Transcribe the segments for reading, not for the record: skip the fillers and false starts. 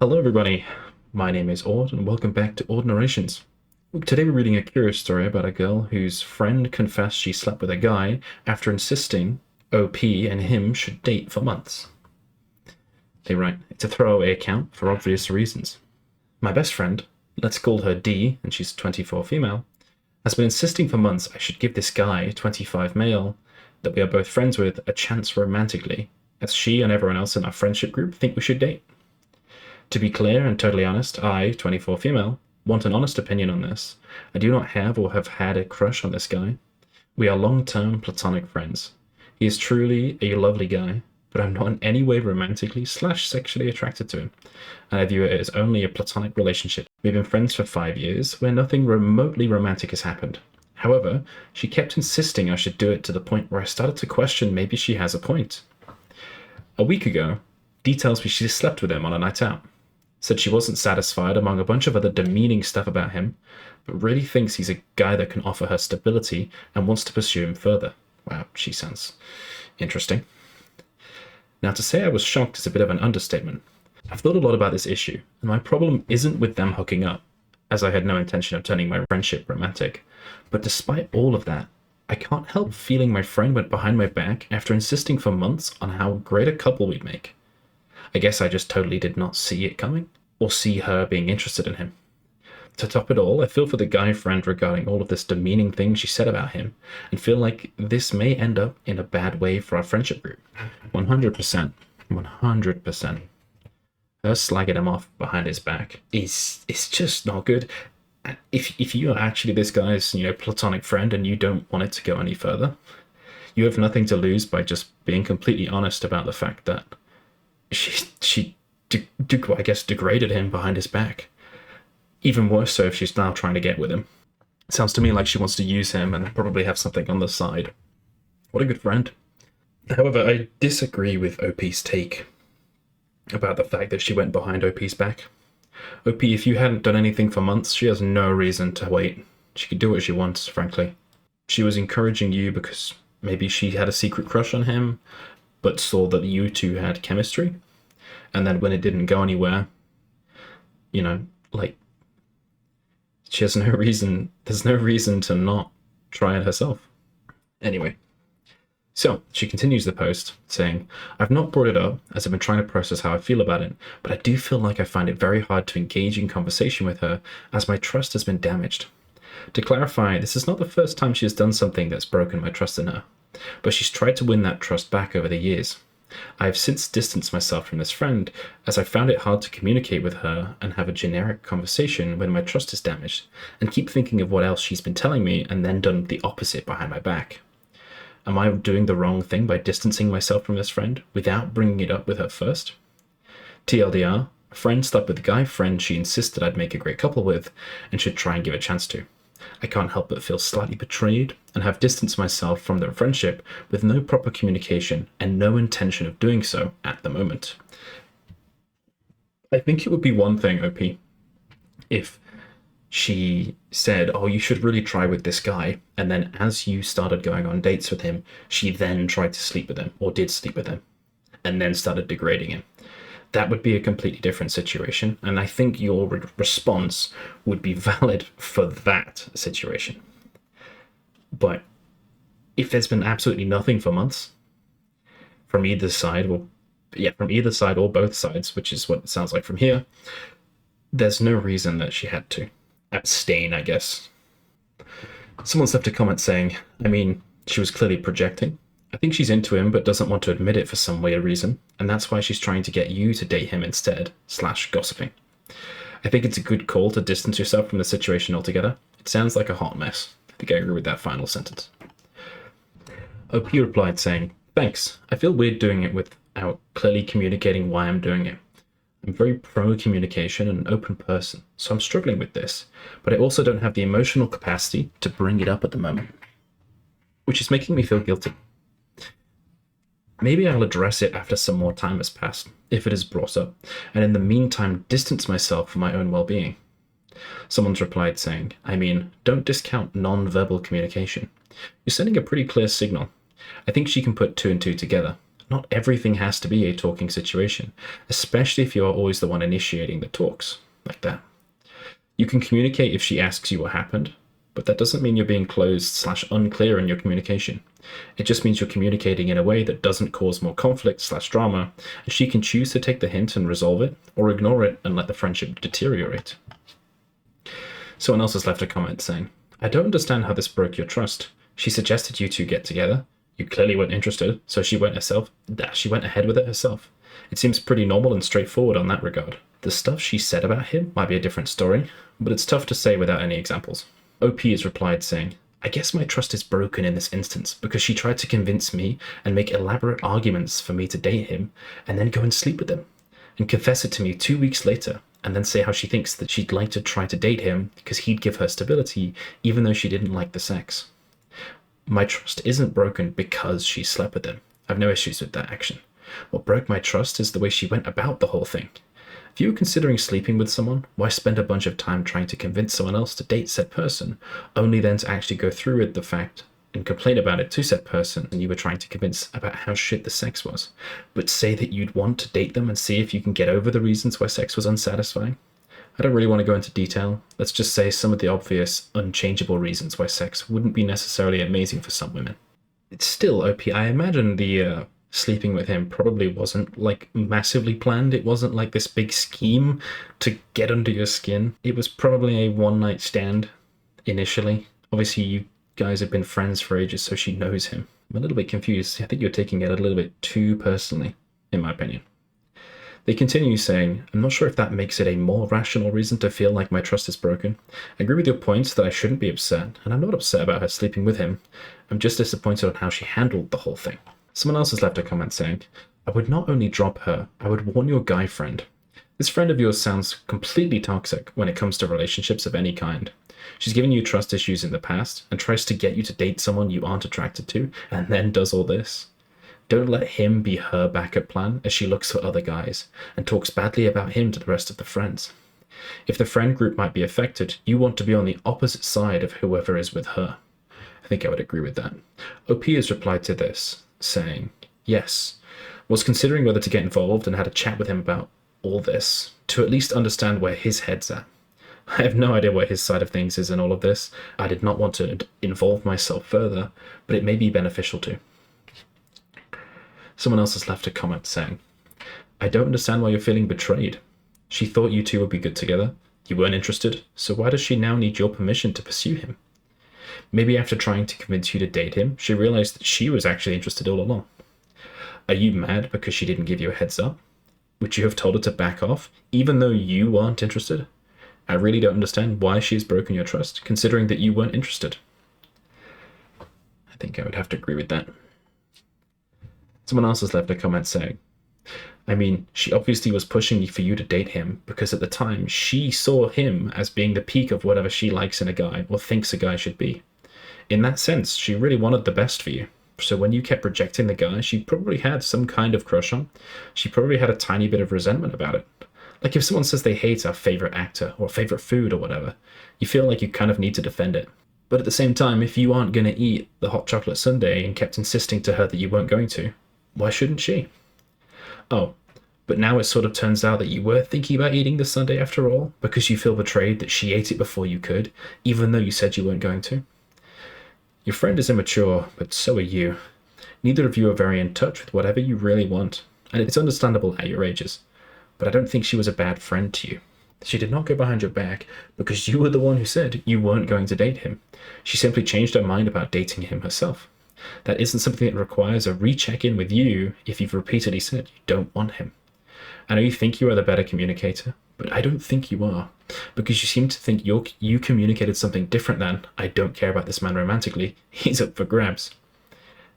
Hello, everybody. My name is Aud, and welcome back to Aud Narrations. Today, we're reading a curious story about a girl whose friend confessed she slept with a guy after insisting OP and him should date for months. They write, it's a throwaway account for obvious reasons. My best friend, let's call her D, and she's 24 female, has been insisting for months I should give this guy, 25 male, that we are both friends with, a chance romantically, as she and everyone else in our friendship group think we should date. To be clear and totally honest, I, 24 female, want an honest opinion on this. I do not have or have had a crush on this guy. We are long-term platonic friends. He is truly a lovely guy, but I'm not in any way romantically/sexually attracted to him, and I view it as only a platonic relationship. We've been friends for 5 years, where nothing remotely romantic has happened. However, she kept insisting I should do it to the point where I started to question maybe she has a point. A week ago, Dee tells me she slept with him on a night out. Said she wasn't satisfied among a bunch of other demeaning stuff about him, but really thinks he's a guy that can offer her stability and wants to pursue him further. Wow, she sounds interesting. Now, to say I was shocked is a bit of an understatement. I've thought a lot about this issue, and my problem isn't with them hooking up, as I had no intention of turning my friendship romantic. But despite all of that, I can't help feeling my friend went behind my back after insisting for months on how great a couple we'd make. I guess I just totally did not see it coming, or see her being interested in him. To top it all, I feel for the guy friend regarding all of this demeaning thing she said about him, and feel like this may end up in a bad way for our friendship group. 100%. 100%. Her slagging him off behind his back is just not good. If you are actually this guy's, platonic friend and you don't want it to go any further, you have nothing to lose by just being completely honest about the fact that she degraded him behind his back. Even worse so if she's now trying to get with him. It sounds to me like she wants to use him and probably have something on the side. What a good friend. However, I disagree with OP's take about the fact that she went behind OP's back. OP, if you hadn't done anything for months, she has no reason to wait. She could do what she wants, frankly. She was encouraging you because maybe she had a secret crush on him, but saw that you two had chemistry, and then when it didn't go anywhere, she has no reason, there's no reason to not try it herself. Anyway, so she continues the post, saying, I've not brought it up, as I've been trying to process how I feel about it, but I do feel like I find it very hard to engage in conversation with her, as my trust has been damaged. To clarify, this is not the first time she has done something that's broken my trust in her, but she's tried to win that trust back over the years. I have since distanced myself from this friend, as I found it hard to communicate with her and have a generic conversation when my trust is damaged, and keep thinking of what else she's been telling me and then done the opposite behind my back. Am I doing the wrong thing by distancing myself from this friend without bringing it up with her first? TLDR, a friend slept with a guy friend she insisted I'd make a great couple with and should try and give a chance to. I can't help but feel slightly betrayed and have distanced myself from their friendship with no proper communication and no intention of doing so at the moment. I think it would be one thing, OP, if she said, oh, you should really try with this guy, and then as you started going on dates with him, she then tried to sleep with him, or did sleep with him, and then started degrading him. That would be a completely different situation, and I think your response would be valid for that situation. But if there's been absolutely nothing for months, from either side, or both sides, which is what it sounds like from here, there's no reason that she had to abstain, I guess. Someone's left a comment saying, she was clearly projecting. I think she's into him but doesn't want to admit it for some weird reason, and that's why she's trying to get you to date him instead, /gossiping. I think it's a good call to distance yourself from the situation altogether. It sounds like a hot mess. I think I agree with that final sentence. OP replied saying, thanks, I feel weird doing it without clearly communicating why I'm doing it. I'm very pro-communication and an open person, so I'm struggling with this, but I also don't have the emotional capacity to bring it up at the moment, which is making me feel guilty. Maybe I'll address it after some more time has passed, if it is brought up, and in the meantime distance myself for my own well-being. Someone's replied saying, don't discount non-verbal communication. You're sending a pretty clear signal. I think she can put two and two together. not everything has to be a talking situation, especially if you are always the one initiating the talks, like that. You can communicate if she asks you what happened, but that doesn't mean you're being closed/unclear in your communication. It just means you're communicating in a way that doesn't cause more conflict/drama, and she can choose to take the hint and resolve it, or ignore it and let the friendship deteriorate. Someone else has left a comment saying, I don't understand how this broke your trust. She suggested you two get together. You clearly weren't interested, so she went ahead with it herself. It seems pretty normal and straightforward on that regard. The stuff she said about him might be a different story, but it's tough to say without any examples. OP has replied saying, I guess my trust is broken in this instance because she tried to convince me and make elaborate arguments for me to date him and then go and sleep with him and confess it to me 2 weeks later and then say how she thinks that she'd like to try to date him because he'd give her stability even though she didn't like the sex. My trust isn't broken because she slept with him. I've no issues with that action. What broke my trust is the way she went about the whole thing. If you were considering sleeping with someone, why spend a bunch of time trying to convince someone else to date said person, only then to actually go through with the fact and complain about it to said person and you were trying to convince about how shit the sex was, but say that you'd want to date them and see if you can get over the reasons why sex was unsatisfying? I don't really want to go into detail. Let's just say some of the obvious, unchangeable reasons why sex wouldn't be necessarily amazing for some women. It's still OP. I imagine the sleeping with him probably wasn't like massively planned. It wasn't like this big scheme to get under your skin. It was probably a one-night stand initially. Obviously, you guys have been friends for ages, so she knows him. I'm a little bit confused. I think you're taking it a little bit too personally, in my opinion. They continue saying, I'm not sure if that makes it a more rational reason to feel like my trust is broken. I agree with your points that I shouldn't be upset, and I'm not upset about her sleeping with him. I'm just disappointed on how she handled the whole thing. Someone else has left a comment saying, I would not only drop her, I would warn your guy friend. This friend of yours sounds completely toxic when it comes to relationships of any kind. She's given you trust issues in the past and tries to get you to date someone you aren't attracted to, and then does all this. Don't let him be her backup plan as she looks for other guys and talks badly about him to the rest of the friends. If the friend group might be affected, you want to be on the opposite side of whoever is with her. I think I would agree with that. OP has replied to this, saying, yes, was considering whether to get involved and had a chat with him about all this, to at least understand where his head's at. I have no idea where his side of things is in all of this. I did not want to involve myself further, but it may be beneficial to. Someone else has left a comment saying, I don't understand why you're feeling betrayed. She thought you two would be good together. You weren't interested, so why does she now need your permission to pursue him? Maybe after trying to convince you to date him, she realized that she was actually interested all along. Are you mad because she didn't give you a heads up? Would you have told her to back off, even though you aren't interested? I really don't understand why she has broken your trust, considering that you weren't interested. I think I would have to agree with that. Someone else has left a comment saying, I mean, she obviously was pushing for you to date him because at the time she saw him as being the peak of whatever she likes in a guy or thinks a guy should be. In that sense, she really wanted the best for you. So when you kept rejecting the guy she probably had some kind of crush on, she probably had a tiny bit of resentment about it. Like if someone says they hate our favorite actor or favorite food or whatever, you feel like you kind of need to defend it. But at the same time, if you aren't going to eat the hot chocolate sundae and kept insisting to her that you weren't going to, why shouldn't she? Oh, but now it sort of turns out that you were thinking about eating the sundae after all, because you feel betrayed that she ate it before you could, even though you said you weren't going to. Your friend is immature, but so are you. Neither of you are very in touch with whatever you really want, and it's understandable at your ages. But I don't think she was a bad friend to you. She did not go behind your back because you were the one who said you weren't going to date him. She simply changed her mind about dating him herself. That isn't something that requires a recheck-in with you if you've repeatedly said you don't want him. I know you think you are the better communicator, but I don't think you are, because you seem to think you communicated something different than, I don't care about this man romantically, he's up for grabs.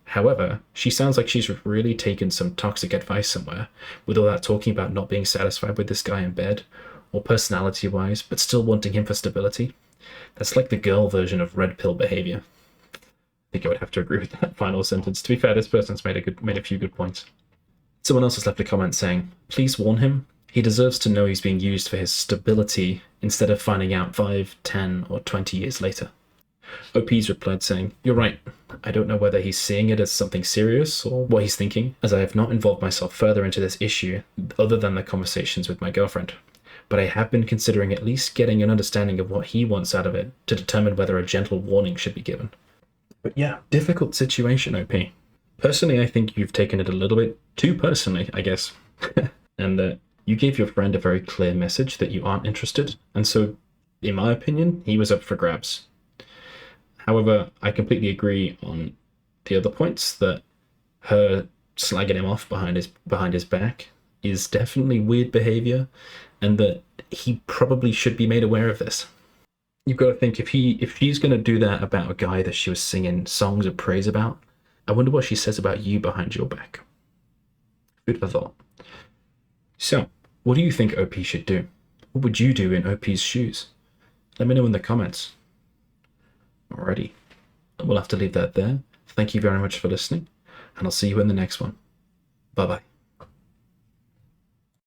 However, she sounds like she's really taken some toxic advice somewhere, with all that talking about not being satisfied with this guy in bed, or personality-wise, but still wanting him for stability. That's like the girl version of red pill behavior. I think I would have to agree with that final sentence. To be fair, this person's made a few good points. Someone else has left a comment saying, please warn him. He deserves to know he's being used for his stability instead of finding out 5, 10, or 20 years later. OP's replied saying, "You're right. I don't know whether he's seeing it as something serious or what he's thinking, as I have not involved myself further into this issue other than the conversations with my girlfriend. But I have been considering at least getting an understanding of what he wants out of it to determine whether a gentle warning should be given." But yeah, difficult situation, OP. Personally, I think you've taken it a little bit too personally, I guess. And that you gave your friend a very clear message that you aren't interested. And so, in my opinion, he was up for grabs. However, I completely agree on the other points that her slagging him off behind his back is definitely weird behavior, and that he probably should be made aware of this. You've got to think, if she's going to do that about a guy that she was singing songs of praise about, I wonder what she says about you behind your back. Food for thought. So, what do you think OP should do? What would you do in OP's shoes? Let me know in the comments. Alrighty, we'll have to leave that there. Thank you very much for listening, and I'll see you in the next one. Bye-bye.